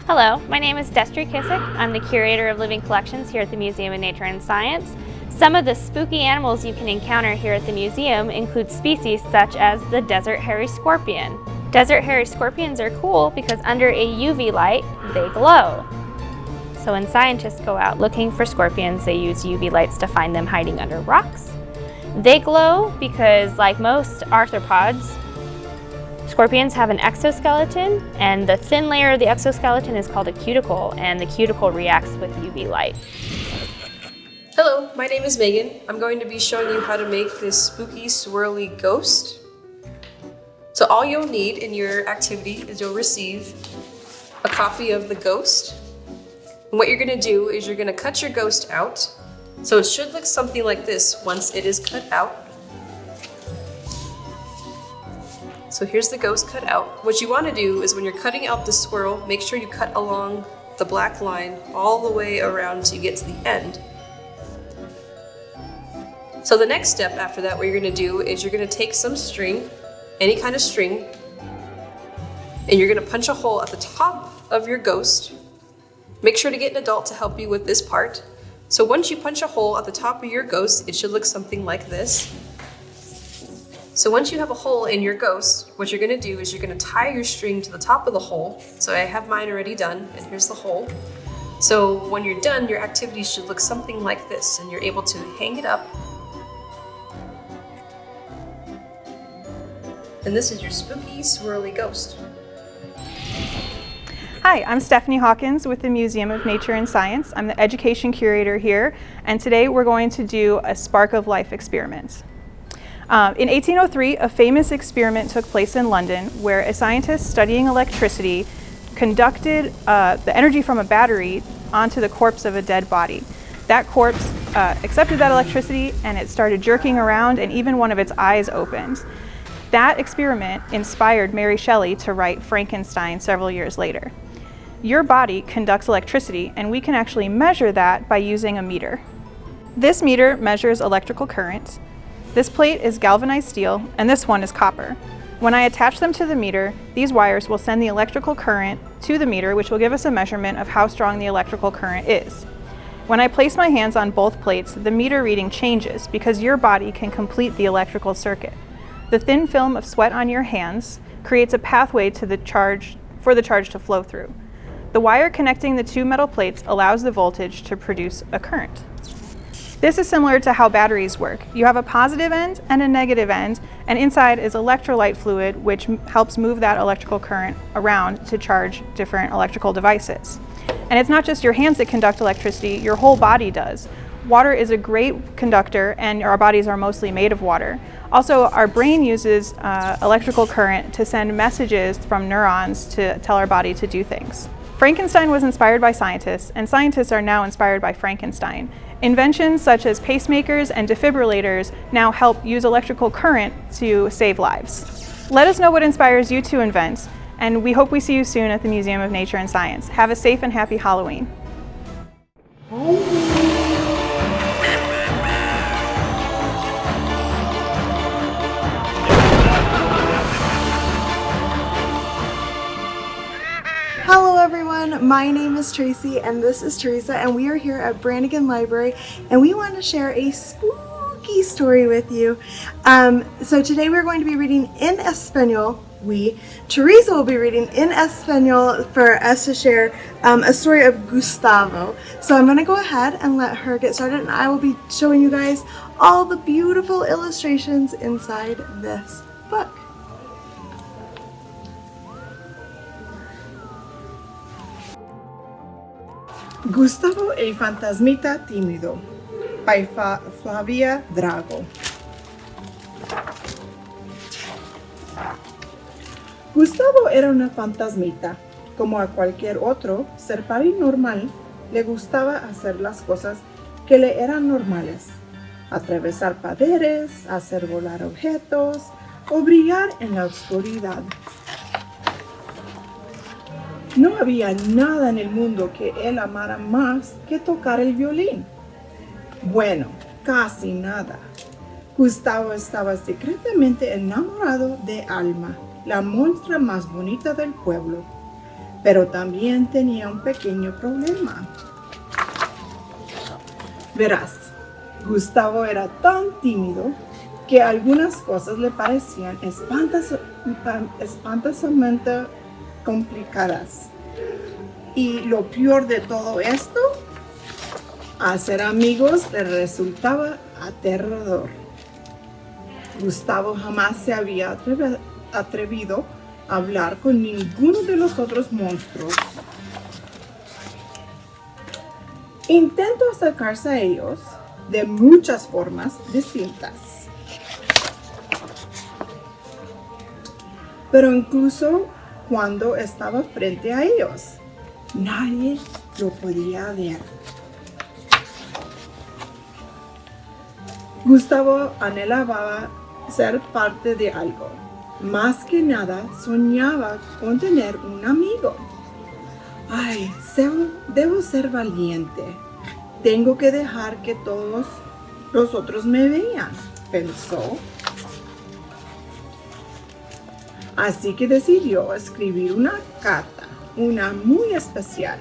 Hello, my name is Destry Kissick. I'm the curator of living collections here at the Museum of Nature and Science. Some of the spooky animals you can encounter here at the museum include species such as the desert hairy scorpion. Desert hairy scorpions are cool because under a UV light, they glow. So when scientists go out looking for scorpions, they use UV lights to find them hiding under rocks. They glow because, like most arthropods, scorpions have an exoskeleton, and the thin layer of the exoskeleton is called a cuticle, and the cuticle reacts with UV light. Hello, my name is Megan. I'm going to be showing you how to make this spooky swirly ghost. So all you'll need in your activity is you'll receive a copy of the ghost. And what you're going to do is you're going to cut your ghost out. So it should look something like this once it is cut out. So here's the ghost cut out. What you want to do is when you're cutting out the swirl, make sure you cut along the black line all the way around till you get to the end. So the next step after that, what you're going to do is you're going to take some string, any kind of string, and you're going to punch a hole at the top of your ghost. Make sure to get an adult to help you with this part. So once you punch a hole at the top of your ghost, it should look something like this. So once you have a hole in your ghost, what you're going to do is you're going to tie your string to the top of the hole. So I have mine already done, and here's the hole. So when you're done, your activity should look something like this, and you're able to hang it up. And this is your spooky, swirly ghost. Hi, I'm Stephanie Hawkins with the Museum of Nature and Science. I'm the education curator here, and today we're going to do a spark of life experiment. In 1803, a famous experiment took place in London where a scientist studying electricity conducted the energy from a battery onto the corpse of a dead body. That corpse accepted that electricity and it started jerking around, and even one of its eyes opened. That experiment inspired Mary Shelley to write Frankenstein several years later. Your body conducts electricity, and we can actually measure that by using a meter. This meter measures electrical current. This plate is galvanized steel, and this one is copper. When I attach them to the meter, these wires will send the electrical current to the meter, which will give us a measurement of how strong the electrical current is. When I place my hands on both plates, the meter reading changes because your body can complete the electrical circuit. The thin film of sweat on your hands creates a pathway to the charge for the charge to flow through. The wire connecting the two metal plates allows the voltage to produce a current. This is similar to how batteries work. You have a positive end and a negative end, and inside is electrolyte fluid, which helps move that electrical current around to charge different electrical devices. And it's not just your hands that conduct electricity, your whole body does. Water is a great conductor, and our bodies are mostly made of water. Also, our brain uses electrical current to send messages from neurons to tell our body to do things. Frankenstein was inspired by scientists, and scientists are now inspired by Frankenstein. Inventions such as pacemakers and defibrillators now help use electrical current to save lives. Let us know what inspires you to invent, and we hope we see you soon at the Museum of Nature and Science. Have a safe and happy Halloween. Hello everyone, my name is Tracee and this is Teresa, and we are here at Brannigan Library and we want to share a spooky story with you. So today we're going to be reading in Espanol. Teresa will be reading in Espanol for us to share a story of Gustavo. So I'm going to go ahead and let her get started, and I will be showing you guys all the beautiful illustrations inside this book. Gustavo el fantasmita tímido, by Flavia Drago. Gustavo era una fantasmita. Como a cualquier otro ser paranormal, le gustaba hacer las cosas que le eran normales. Atravesar paredes, hacer volar objetos o brillar en la oscuridad. No había nada en el mundo que él amara más que tocar el violín. Bueno, casi nada. Gustavo estaba secretamente enamorado de Alma, la monstrua más bonita del pueblo. pero también tenía un pequeño problema. Verás, Gustavo era tan tímido que algunas cosas le parecían espantosamente complicadas. Y lo peor de todo esto, hacer amigos le resultaba aterrador. Gustavo jamás se había atrevido a hablar con ninguno de los otros monstruos. Intentó acercarse a ellos de muchas formas distintas. Pero incluso cuando estaba frente a ellos, nadie lo podía ver. Gustavo anhelaba ser parte de algo. Más que nada, soñaba con tener un amigo. Ay, debo ser valiente. Tengo que dejar que todos los otros me vean, pensó. Así que decidió escribir una carta, una muy especial.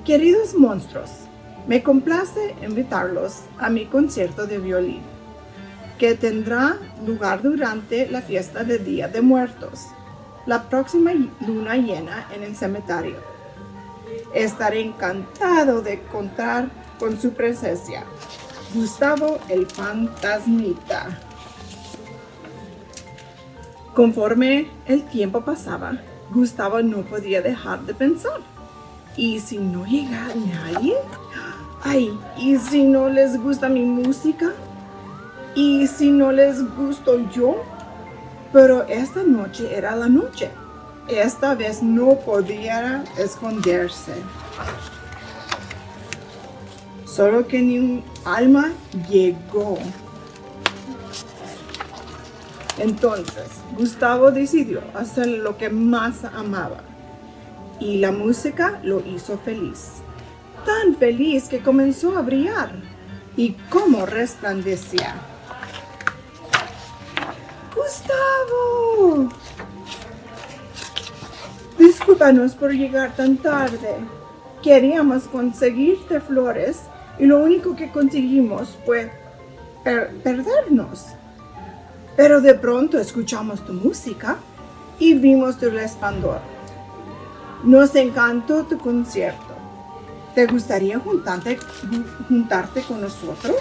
Queridos monstruos, me complace invitarlos a mi concierto de violín, que tendrá lugar durante la fiesta del Día de Muertos, la próxima luna llena en el cementerio. Estaré encantado de contar con su presencia. Gustavo el Fantasmita. Conforme el tiempo pasaba, Gustavo no podía dejar de pensar. ¿Y si no llega nadie? Ay, ¿y si no les gusta mi música? ¿Y si no les gusto yo? Pero esta noche era la noche. Esta vez no podía esconderse. Solo que ni un alma llegó. Entonces, Gustavo decidió hacer lo que más amaba. Y la música lo hizo feliz. Tan feliz que comenzó a brillar. Y cómo resplandecía. ¡Gustavo! Discúlpanos por llegar tan tarde. Queríamos conseguirte flores y lo único que conseguimos fue perdernos. Pero de pronto escuchamos tu música y vimos tu resplandor. Nos encantó tu concierto. ¿Te gustaría juntarte con nosotros?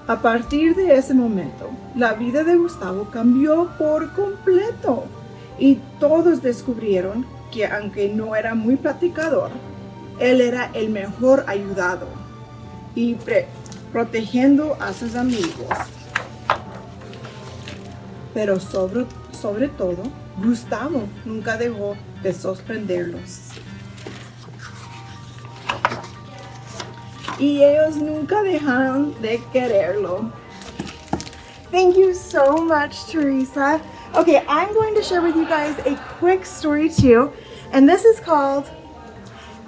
A partir de ese momento, la vida de Gustavo cambió por completo y todos descubrieron que aunque no era muy platicador, él era el mejor ayudado y protegiendo a sus amigos. Pero sobre todo, Gustavo nunca dejó de sorprenderlos. Y ellos nunca dejaron de quererlo. Thank you so much, Teresa. Okay, I'm going to share with you guys a quick story too, and this is called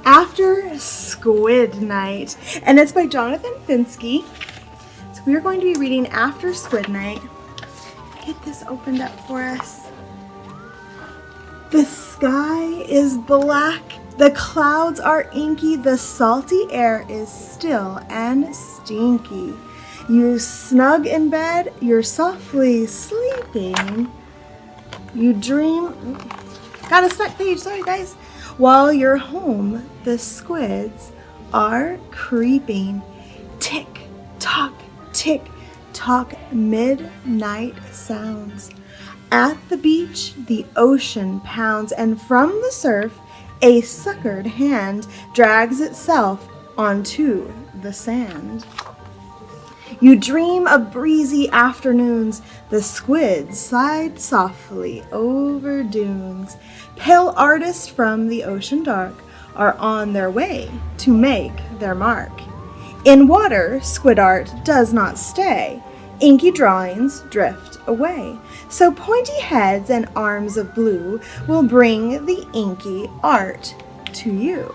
After Squid Night, and it's by Jonathan Finsky. So we are going to be reading After Squid Night. Get this opened up for us. The sky is black, the clouds are inky, the salty air is still and stinky. You snug in bed, you're softly sleeping. You dream, got a stuck page, sorry guys. While you're home, the squids are creeping. Tick tock, midnight sounds. At the beach, the ocean pounds, and from the surf, a suckered hand drags itself onto the sand. You dream of breezy afternoons, the squids slide softly over dunes. Pale artists from the ocean dark are on their way to make their mark. In water, squid art does not stay. Inky drawings drift away. So pointy heads and arms of blue will bring the inky art to you.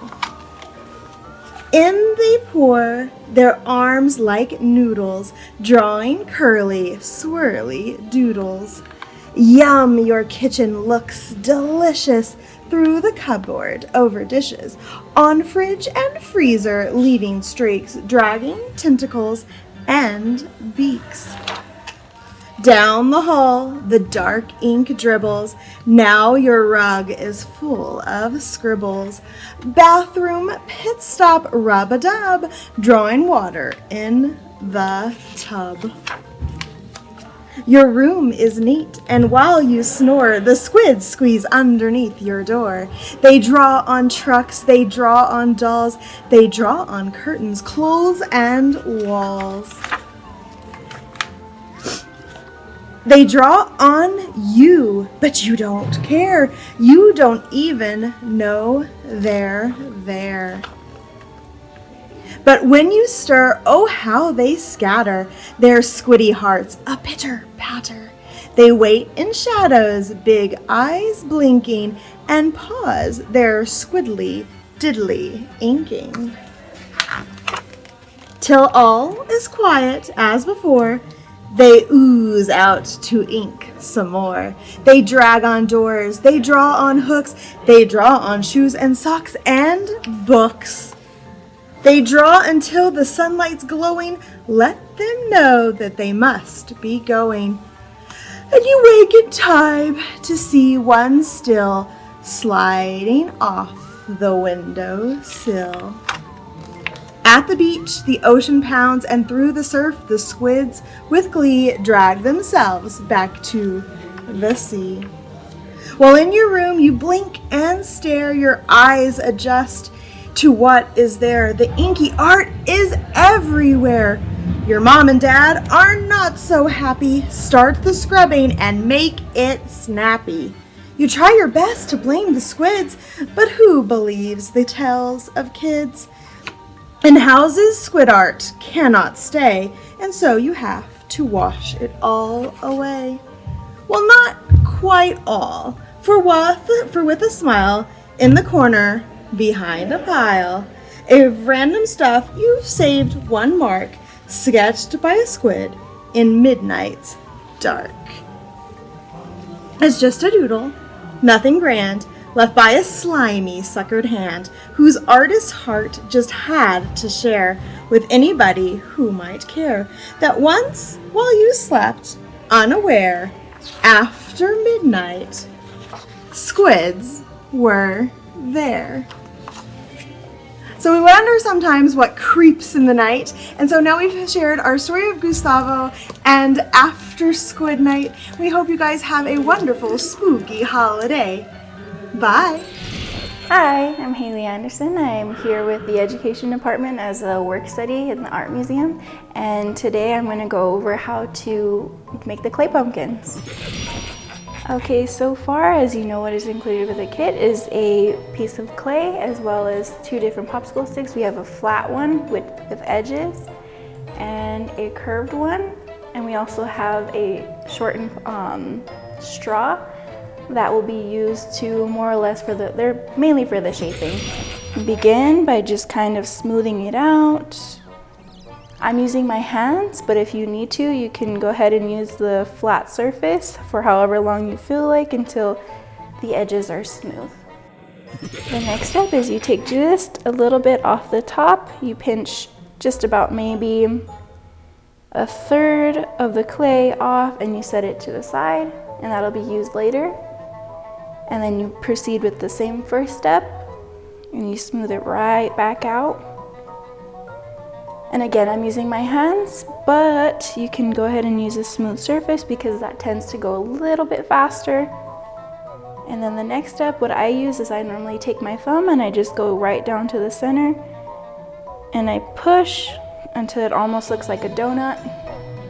In they pour, their arms like noodles, drawing curly, swirly doodles. Yum, your kitchen looks delicious through the cupboard, over dishes, on fridge and freezer, leaving streaks, dragging tentacles and beaks. Down the hall, the dark ink dribbles. Now your rug is full of scribbles. Bathroom pit stop rub-a-dub, drawing water in the tub. Your room is neat, and while you snore, the squids squeeze underneath your door. They draw on trucks, they draw on dolls, they draw on curtains, clothes, and walls. They draw on you, but you don't care. You don't even know they're there. But when you stir, oh how they scatter, their squiddy hearts a pitter-patter. They wait in shadows, big eyes blinking, and pause their squiddly diddly inking. Till all is quiet as before, they ooze out to ink some more. They drag on doors, they draw on hooks, they draw on shoes and socks and books. They draw until the sunlight's glowing. Let them know that they must be going. And you wake in time to see one still sliding off the window sill. At the beach, the ocean pounds, and through the surf, the squids with glee drag themselves back to the sea. While in your room, you blink and stare, your eyes adjust to what is there. The inky art is everywhere. Your mom and dad are not so happy. Start the scrubbing and make it snappy. You try your best to blame the squids, but who believes the tales of kids? In houses, squid art cannot stay, and so you have to wash it all away. Well, not quite all, for with a smile, in the corner, behind a pile of random stuff, you've saved one mark, sketched by a squid in midnight's dark. It's just a doodle, nothing grand, left by a slimy, suckered hand, whose artist's heart just had to share with anybody who might care, that once, while you slept, unaware, after midnight, squids were there. So we wonder sometimes what creeps in the night, and so now we've shared our story of Gustavo and after Squid Night. We hope you guys have a wonderful, spooky holiday. Bye! Hi, I'm Hayley Anderson. I'm here with the Education Department as a work study in the Art Museum, and today I'm going to go over how to make the clay pumpkins. Okay, so far as you know, what is included with the kit is a piece of clay as well as 2 different popsicle sticks. We have a flat one with edges and a curved one, and we also have a shortened straw that will be used to more or less they're mainly for the shaping. Begin by just kind of smoothing it out. I'm using my hands, but if you need to, you can go ahead and use the flat surface for however long you feel like until the edges are smooth. The next step is you take just a little bit off the top. You pinch just about maybe 1/3 of the clay off and you set it to the side, and that'll be used later. And then you proceed with the same first step and you smooth it right back out. And again, I'm using my hands, but you can go ahead and use a smooth surface because that tends to go a little bit faster. And then the next step, what I use is I normally take my thumb and I just go right down to the center and I push until it almost looks like a donut.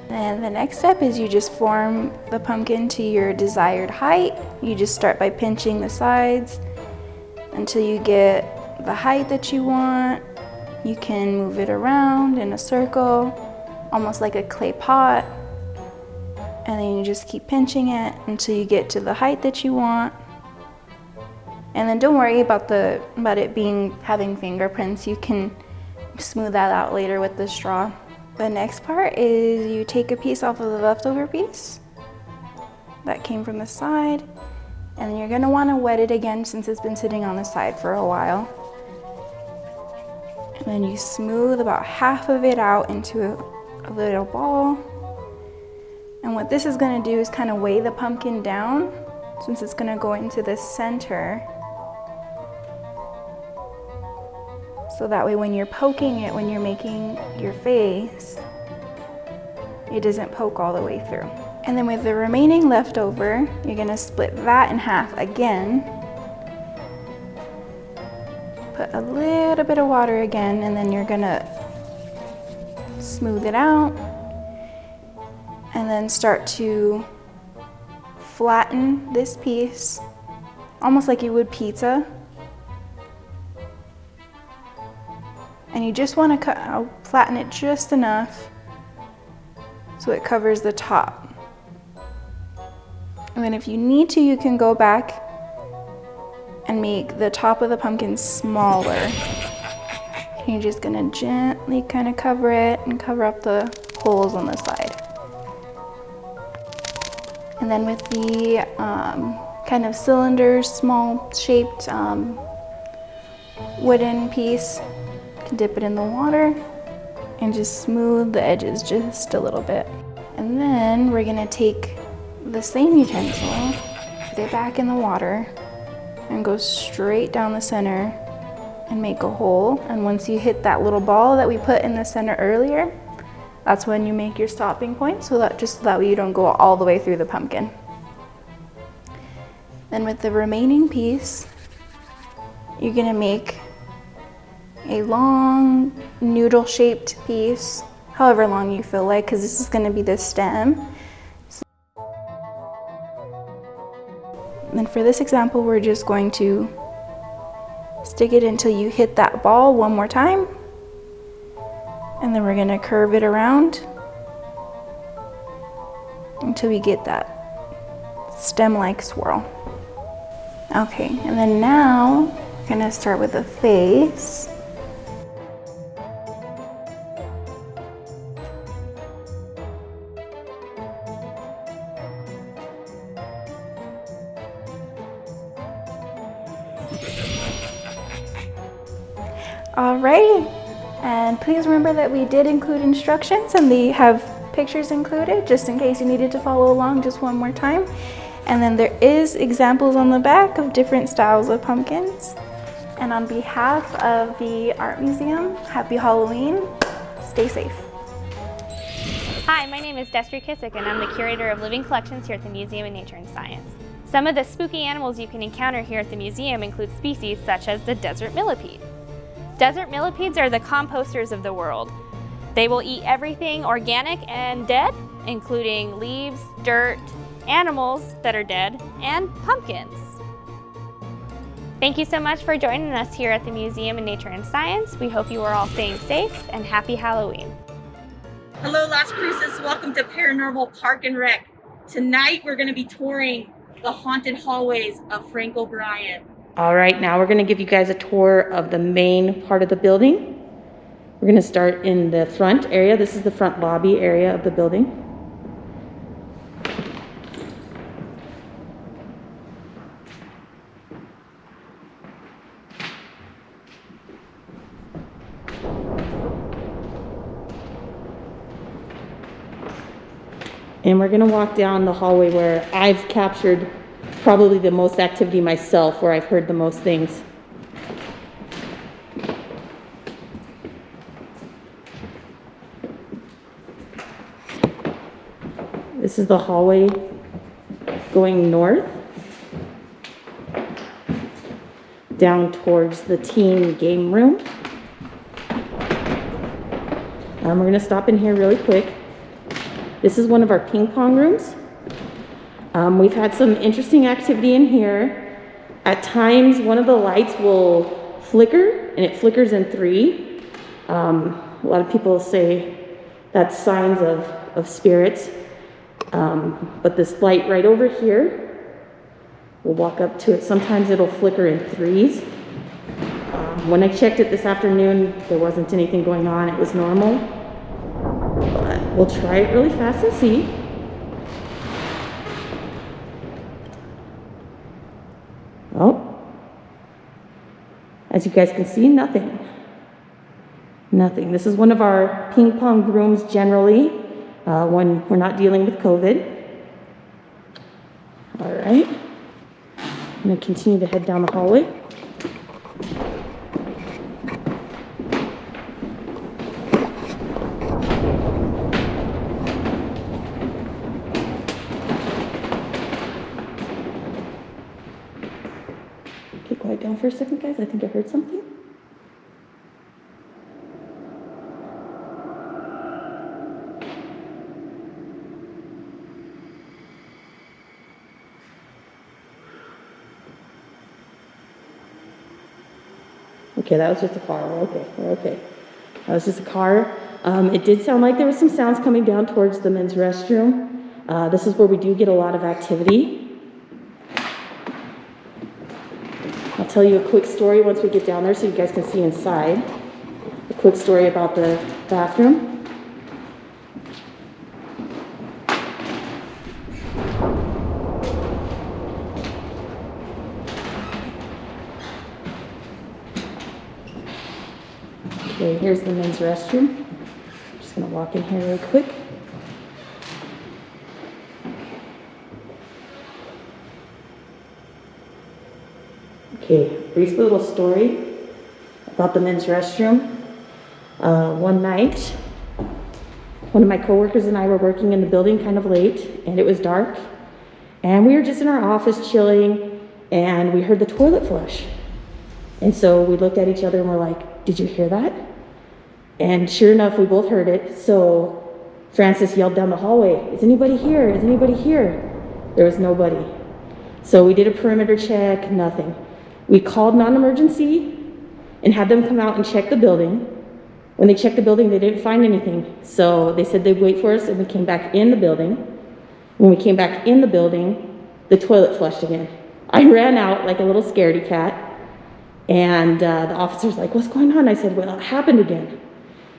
And the next step is you just form the pumpkin to your desired height. You just start by pinching the sides until you get the height that you want. You can move it around in a circle, almost like a clay pot. And then you just keep pinching it until you get to the height that you want. And then don't worry about it having fingerprints. You can smooth that out later with the straw. The next part is you take a piece off of the leftover piece. that came from the side. And then you're gonna wanna wet it again since it's been sitting on the side for a while. And then you smooth about half of it out into a little ball. And what this is gonna do is kind of weigh the pumpkin down since it's gonna go into the center. So that way when you're poking it, when you're making your face, it doesn't poke all the way through. And then with the remaining leftover, you're gonna split that in half again. Put a little bit of water again, and then you're gonna smooth it out. And then start to flatten this piece, almost like you would pizza. And you just want to flatten it just enough so it covers the top. And then if you need to, you can go back and make the top of the pumpkin smaller. And you're just gonna gently kind of cover it and cover up the holes on the side. And then with the kind of cylinder, small shaped wooden piece, you can dip it in the water and just smooth the edges just a little bit. And then we're gonna take the same utensil, put it back in the water, and go straight down the center and make a hole. And once you hit that little ball that we put in the center earlier, that's when you make your stopping point, so that way you don't go all the way through the pumpkin. Then with the remaining piece, you're gonna make a long noodle-shaped piece, however long you feel like, because this is gonna be the stem. And then for this example, we're just going to stick it until you hit that ball one more time. And then we're gonna curve it around until we get that stem-like swirl. Okay, and then now we're gonna start with the face. Alrighty. And please remember that we did include instructions, and they have pictures included just in case you needed to follow along just one more time. And then there is examples on the back of different styles of pumpkins. And on behalf of the Art Museum, happy Halloween. Stay safe. Hi, my name is Tracee Teresa, and I'm the curator of living collections here at the Museum of Nature and Science. Some of the spooky animals you can encounter here at the museum include species such as the desert millipede. Desert millipedes are the composters of the world. They will eat everything organic and dead, including leaves, dirt, animals that are dead, and pumpkins. Thank you so much for joining us here at the Museum of Nature and Science. We hope you are all staying safe, and happy Halloween. Hello, Las Cruces. Welcome to Paranormal Park and Rec. Tonight, we're going to be touring the haunted hallways of Frank O'Brien. All right, now we're going to give you guys a tour of the main part of the building. We're going to start in the front area. This is the front lobby area of the building. And we're going to walk down the hallway where I've captured probably the most activity myself, where I've heard the most things. This is the hallway going north, down towards the teen game room. We're going to stop in here really quick. This is one of our ping pong rooms. We've had some interesting activity in here. At times, one of the lights will flicker, and it flickers in 3. A lot of people say that's signs of spirits. But this light right over here, we'll walk up to it. Sometimes it'll flicker in 3s. When I checked it this afternoon, there wasn't anything going on. It was normal. But we'll try it really fast and see. As you guys can see, nothing. Nothing. This is one of our ping pong rooms generally when we're not dealing with COVID. All right. I'm going to continue to head down the hallway. Okay, quiet down for a second, guys. I think I heard something. Okay, that was just a car. We're okay. That was just a car. It did sound like there was some sounds coming down towards the men's restroom. This is where we do get a lot of activity. I'll tell you a quick story once we get down there so you guys can see inside. A quick story about the bathroom. Okay, here's the men's restroom. Just gonna walk in here real quick. Okay, brief little story about the men's restroom. One night, one of my coworkers and I were working in the building kind of late, and it was dark, and we were just in our office chilling, and we heard the toilet flush. And so we looked at each other and we're like, "Did you hear that?" And sure enough, we both heard it. So Francis yelled down the hallway, "Is anybody here? Is anybody here?" There was nobody. So we did a perimeter check, nothing. We called non-emergency and had them come out and check the building. When they checked the building, they didn't find anything. So they said they'd wait for us, and we came back in the building. When we came back in the building, the toilet flushed again. I ran out like a little scaredy cat, and the officer's like, "What's going on?" I said, "Well, it happened again."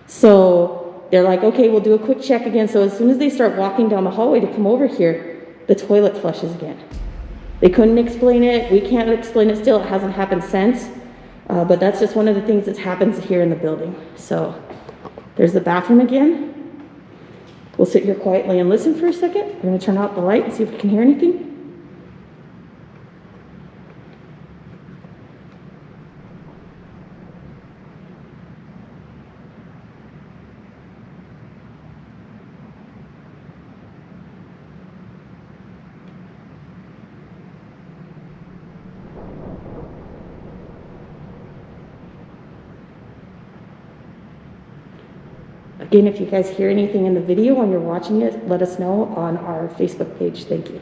So they're like, "Okay, we'll do a quick check again." So as soon as they start walking down the hallway to come over here, the toilet flushes again. They couldn't explain it. We can't explain it still. It hasn't happened since. But that's just one of the things that happens here in the building. So there's the bathroom again. We'll sit here quietly and listen for a second. We're going to turn out the light and see if we can hear anything. Again, if you guys hear anything in the video when you're watching it, let us know on our Facebook page. Thank you.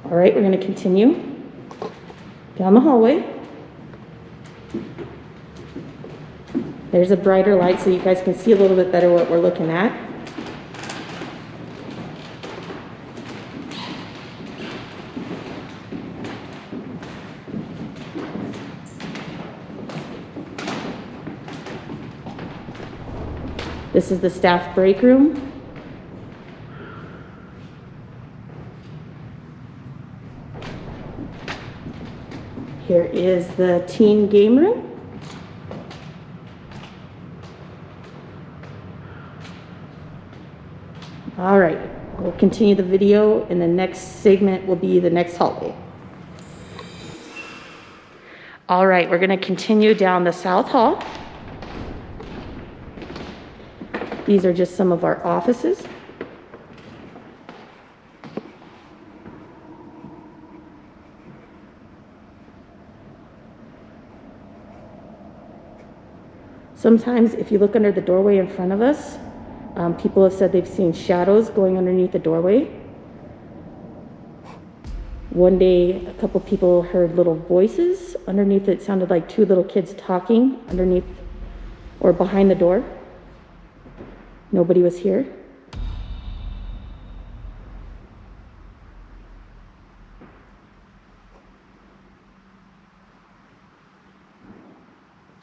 All right, we're going to continue down the hallway. There's a brighter light so you guys can see a little bit better what we're looking at. This is the staff break room. Here is the teen game room. All right, we'll continue the video, and the next segment will be the next hallway. All right, we're going to continue down the South Hall. These are just some of our offices. Sometimes if you look under the doorway in front of us, people have said they've seen shadows going underneath the doorway. One day, a couple people heard little voices underneath. It sounded like two little kids talking underneath or behind the door. Nobody was here.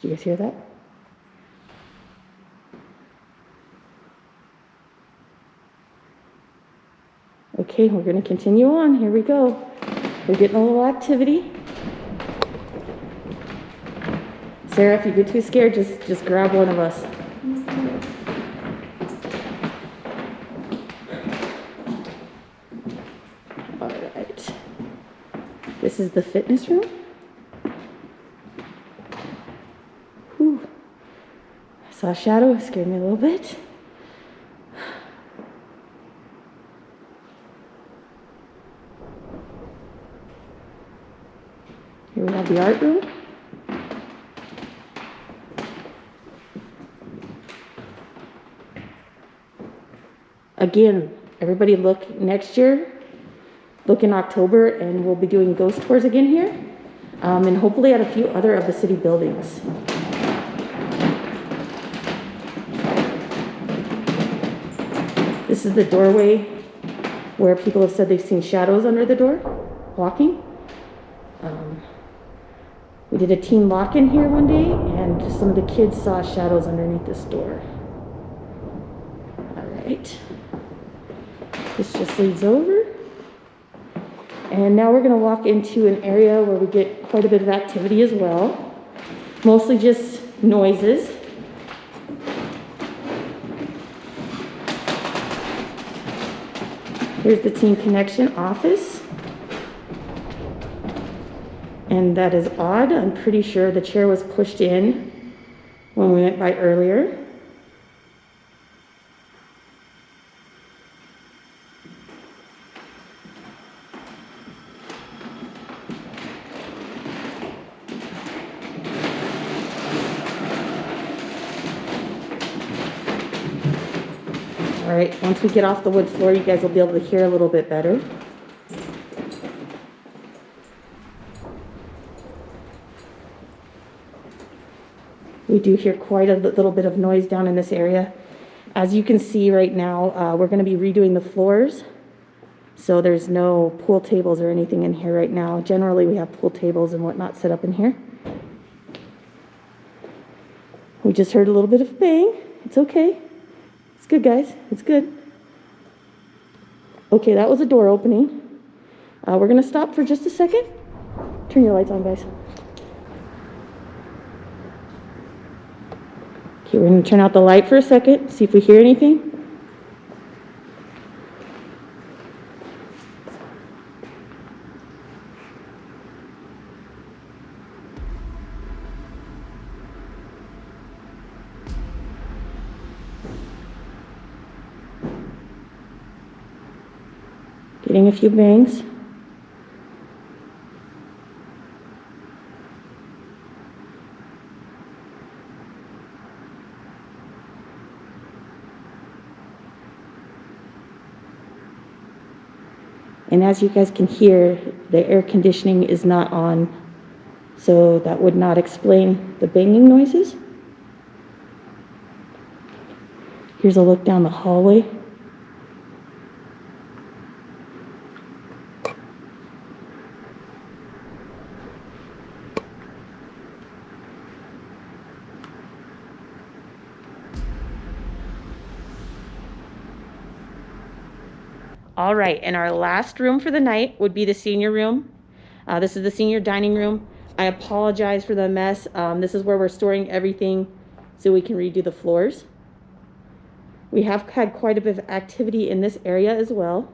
Did you guys hear that? Okay, we're going to continue on. Here we go. We're getting a little activity. Sarah, if you get too scared, just grab one of us. All right. This is the fitness room. Whew. I saw a shadow, it scared me a little bit. Here we have the art room. Again, everybody look next year, look in October, and we'll be doing ghost tours again here, and hopefully at a few other of the city buildings. This is the doorway where people have said they've seen shadows under the door, walking. We did a teen lock-in here one day, and some of the kids saw shadows underneath this door. All right. This just leads over. And now we're going to walk into an area where we get quite a bit of activity as well. Mostly just noises. Here's the Teen Connection office. And that is odd. I'm pretty sure the chair was pushed in when we went by earlier. All right, once we get off the wood floor, you guys will be able to hear a little bit better. We do hear quite a little bit of noise down in this area. As you can see right now, we're going to be redoing the floors. So there's no pool tables or anything in here right now. Generally, we have pool tables and whatnot set up in here. We just heard a little bit of a bang. It's okay. It's good, guys. It's good. Okay, that was a door opening. We're going to stop for just a second. Turn your lights on, guys. Okay, we're going to turn out the light for a second, see if we hear anything. Getting a few bangs. And as you guys can hear, the air conditioning is not on, so that would not explain the banging noises. Here's a look down the hallway. All right, and our last room for the night would be the senior room. This is the senior dining room. I apologize for the mess. This is where we're storing everything so we can redo the floors. We have had quite a bit of activity in this area as well.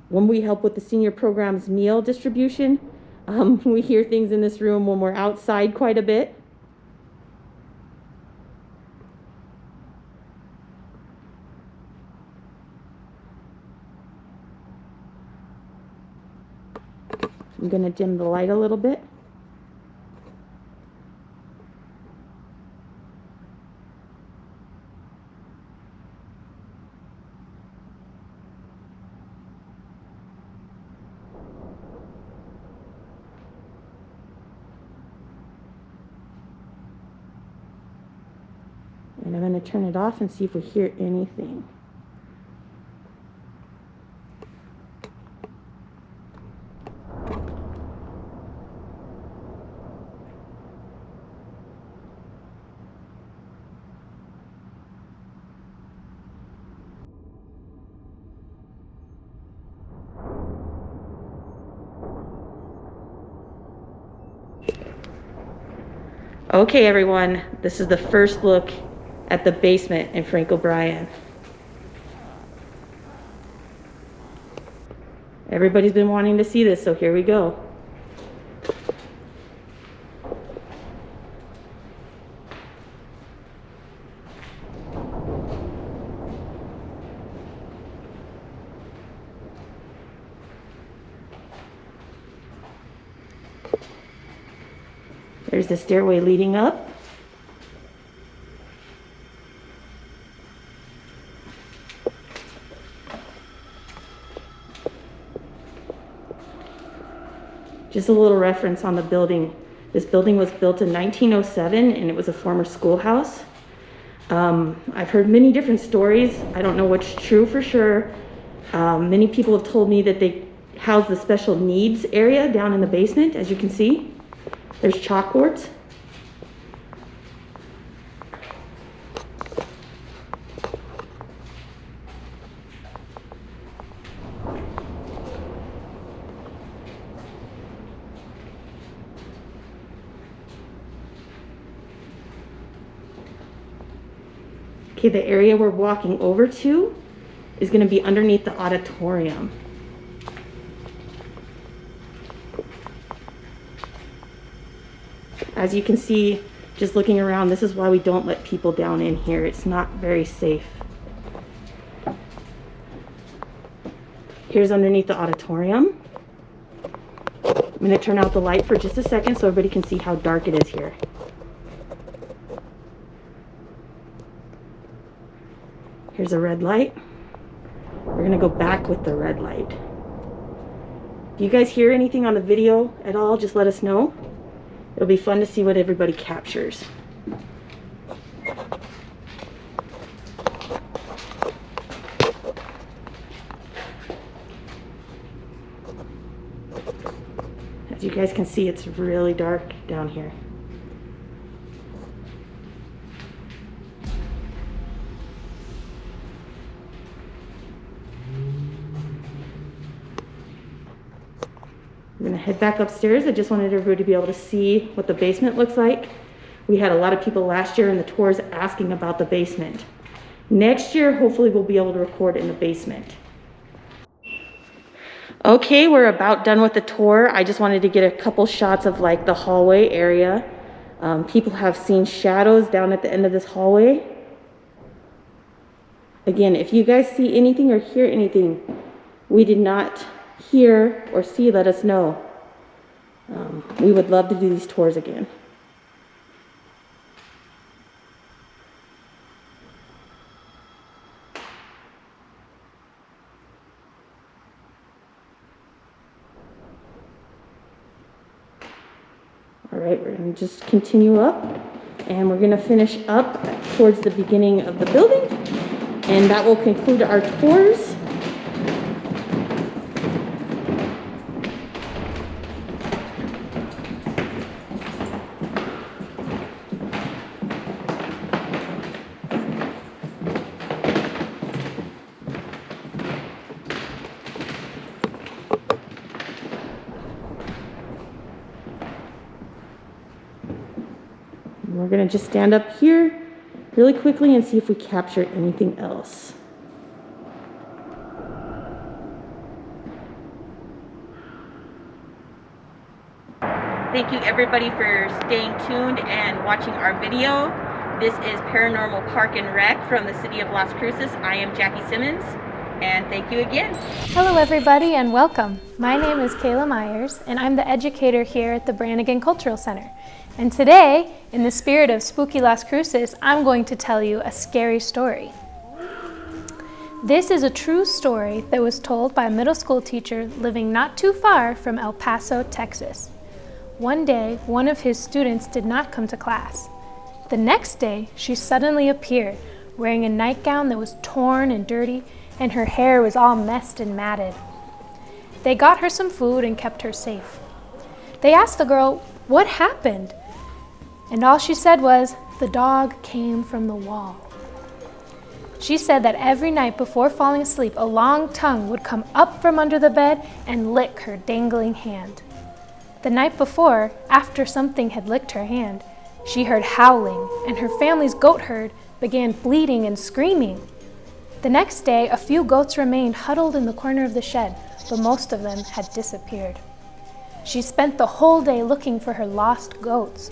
When we help with the senior program's meal distribution, we hear things in this room when we're outside quite a bit. I'm going to dim the light a little bit. And I'm going to turn it off and see if we hear anything. Okay, everyone, this is the first look at the basement in Frank O'Brien. Everybody's been wanting to see this, so here we go. There's the stairway leading up. Just a little reference on the building. This building was built in 1907 and it was a former schoolhouse. I've heard many different stories. I don't know what's true for sure. Many people have told me that they house the special needs area down in the basement, as you can see. There's chalkboards. Okay, the area we're walking over to is going to be underneath the auditorium. As you can see, just looking around, this is why we don't let people down in here. It's not very safe. Here's underneath the auditorium. I'm going to turn out the light for just a second so everybody can see how dark it is here. Here's a red light. We're gonna go back with the red light. Do you guys hear anything on the video at all? Just let us know. It'll be fun to see what everybody captures. As you guys can see, it's really dark down here. We're going to head back upstairs. I just wanted everybody to be able to see what the basement looks like. We had a lot of people last year in the tours asking about the basement. Next year, hopefully we'll be able to record in the basement. Okay, we're about done with the tour. I just wanted to get a couple shots of like the hallway area. People have seen shadows down at the end of this hallway. Again, if you guys see anything or hear anything we did not hear or see, let us know. We would love to do these tours again. All right, we're going to just continue up and we're going to finish up towards the beginning of the building, and that will conclude our tours. We're going to just stand up here really quickly and see if we capture anything else. Thank you everybody for staying tuned and watching our video. This is Paranormal Park and Rec from the city of Las Cruces. I am Jackie Simmons, and thank you again. Hello everybody and welcome. My name is Kayla Myers and I'm the educator here at the Brannigan Cultural Center. And today, in the spirit of Spooky Las Cruces, I'm going to tell you a scary story. This is a true story that was told by a middle school teacher living not too far from El Paso, Texas. One day, one of his students did not come to class. The next day, she suddenly appeared, wearing a nightgown that was torn and dirty, and her hair was all messed and matted. They got her some food and kept her safe. They asked the girl, "What happened?" And all she said was, "The dog came from the wall." She said that every night before falling asleep, a long tongue would come up from under the bed and lick her dangling hand. The night before, after something had licked her hand, She heard howling, and her family's goat herd began bleating and screaming. The next day, a few goats remained huddled in the corner of the shed, but most of them had disappeared. She spent the whole day looking for her lost goats.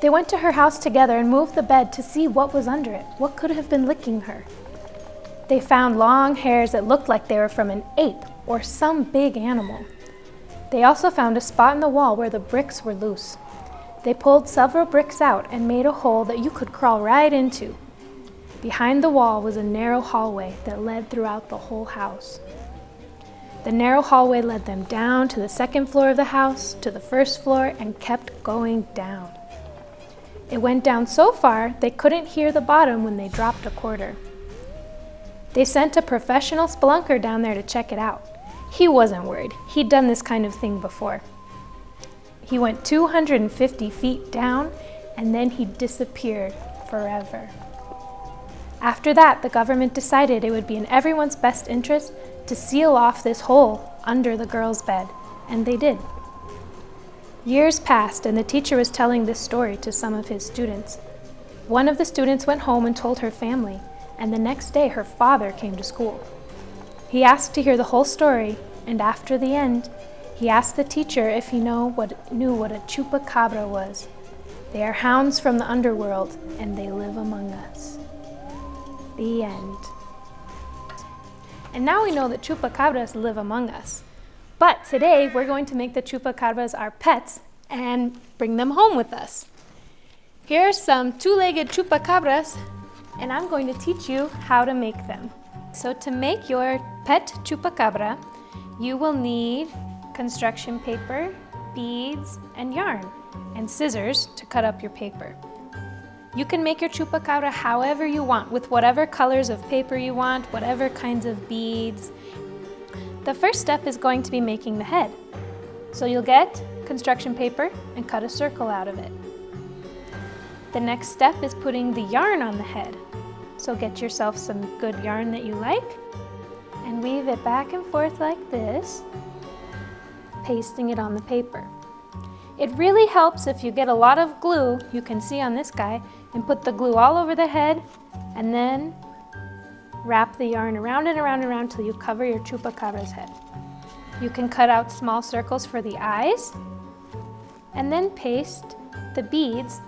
They went to her house together and moved the bed to see what was under it, what could have been licking her. They found long hairs that looked like they were from an ape or some big animal. They also found a spot in the wall where the bricks were loose. They pulled several bricks out and made a hole that you could crawl right into. Behind the wall was a narrow hallway that led throughout the whole house. The narrow hallway led them down to the second floor of the house, to the first floor, and kept going down. It went down so far they couldn't hear the bottom when they dropped a quarter. They sent a professional spelunker down there to check it out. He wasn't worried. He'd done this kind of thing before. He went 250 feet down, and then he disappeared forever. After that, the government decided it would be in everyone's best interest to seal off this hole under the girl's bed, and they did. Years passed, and the teacher was telling this story to some of his students. One of the students went home and told her family, and the next day her father came to school. He asked to hear the whole story, and after the end, he asked the teacher if he knew what a chupacabra was. They are hounds from the underworld, and they live among us. The end. And now we know that chupacabras live among us. But today, we're going to make the chupacabras our pets and bring them home with us. Here are some two-legged chupacabras, and I'm going to teach you how to make them. So to make your pet chupacabra, you will need construction paper, beads, and yarn, and scissors to cut up your paper. You can make your chupacabra however you want, with whatever colors of paper you want, whatever kinds of beads. The first step is going to be making the head. So you'll get construction paper and cut a circle out of it. The next step is putting the yarn on the head. So get yourself some good yarn that you like and weave it back and forth like this, pasting it on the paper. It really helps if you get a lot of glue, you can see on this guy, and put the glue all over the head, and then wrap the yarn around and around and around till you cover your chupacabra's head. You can cut out small circles for the eyes, and then paste the beads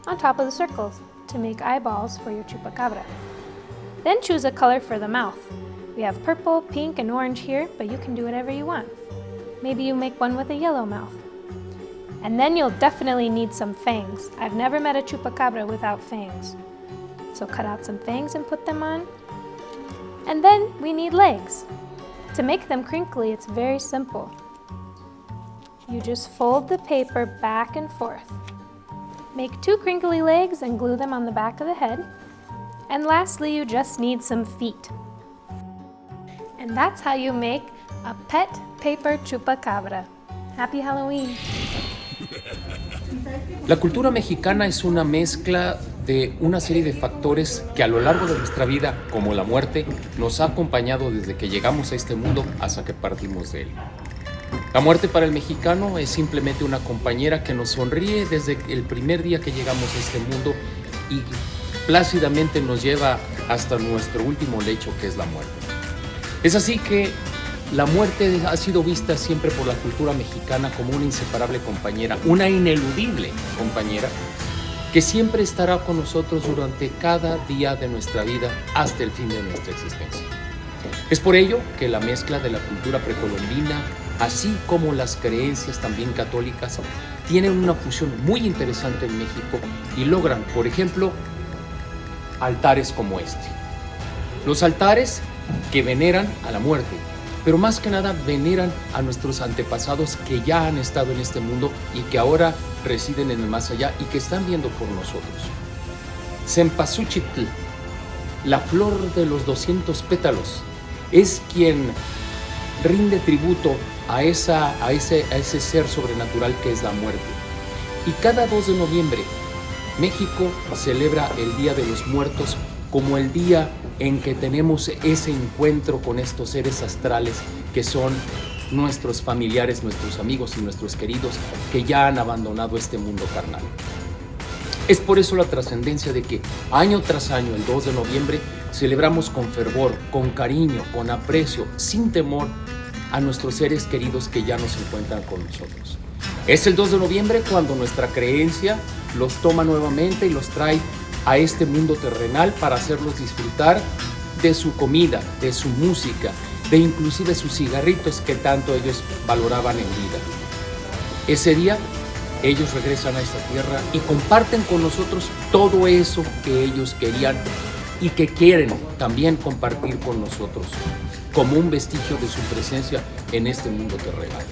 on top of the circles to make eyeballs for your chupacabra. Then choose a color for the mouth. We have purple, pink, and orange here, but you can do whatever you want. Maybe you make one with a yellow mouth. And then you'll definitely need some fangs. I've never met a chupacabra without fangs. So cut out some fangs and put them on. And then we need legs. To make them crinkly, it's very simple. You just fold the paper back and forth. Make 2 crinkly legs and glue them on the back of the head. And lastly, you just need some feet. And that's how you make a pet paper chupacabra. Happy Halloween! La cultura mexicana es una mezcla de una serie de factores que a lo largo de nuestra vida, como la muerte, nos ha acompañado desde que llegamos a este mundo hasta que partimos de él. La muerte para el mexicano es simplemente una compañera que nos sonríe desde el primer día que llegamos a este mundo y plácidamente nos lleva hasta nuestro último lecho, que es la muerte. Es así que la muerte ha sido vista siempre por la cultura mexicana como una inseparable compañera, una ineludible compañera que siempre estará con nosotros durante cada día de nuestra vida hasta el fin de nuestra existencia. Es por ello que la mezcla de la cultura precolombina, así como las creencias también católicas, tienen una fusión muy interesante en México y logran, por ejemplo, altares como este. Los altares que veneran a la muerte, pero más que nada veneran a nuestros antepasados que ya han estado en este mundo y que ahora residen en el más allá y que están viendo por nosotros. Cempasúchitl, la flor de los 200 pétalos, es quien rinde tributo a ese ser sobrenatural que es la muerte. Y cada 2 de noviembre, México celebra el Día de los Muertos como el día en que tenemos ese encuentro con estos seres astrales que son nuestros familiares, nuestros amigos y nuestros queridos que ya han abandonado este mundo carnal. Es por eso la trascendencia de que año tras año, el 2 de noviembre, celebramos con fervor, con cariño, con aprecio, sin temor a nuestros seres queridos que ya no se encuentran con nosotros. Es el 2 de noviembre cuando nuestra creencia los toma nuevamente y los trae a este mundo terrenal para hacerlos disfrutar de su comida, de su música, de inclusive sus cigarritos que tanto ellos valoraban en vida. Ese día ellos regresan a esta tierra y comparten con nosotros todo eso que ellos querían y que quieren también compartir con nosotros, como un vestigio de su presencia en este mundo terrenal.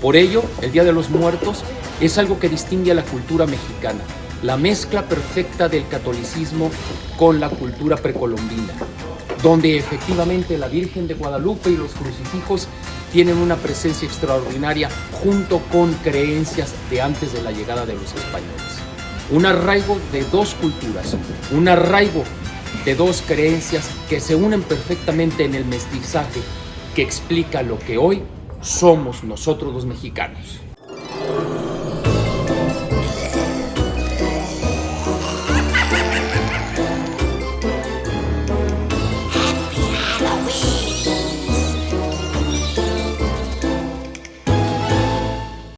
Por ello, el Día de los Muertos es algo que distingue a la cultura mexicana, la mezcla perfecta del catolicismo con la cultura precolombina, donde efectivamente la Virgen de Guadalupe y los crucifijos tienen una presencia extraordinaria junto con creencias de antes de la llegada de los españoles. Un arraigo de dos culturas, un arraigo de dos creencias que se unen perfectamente en el mestizaje que explica lo que hoy somos nosotros los mexicanos.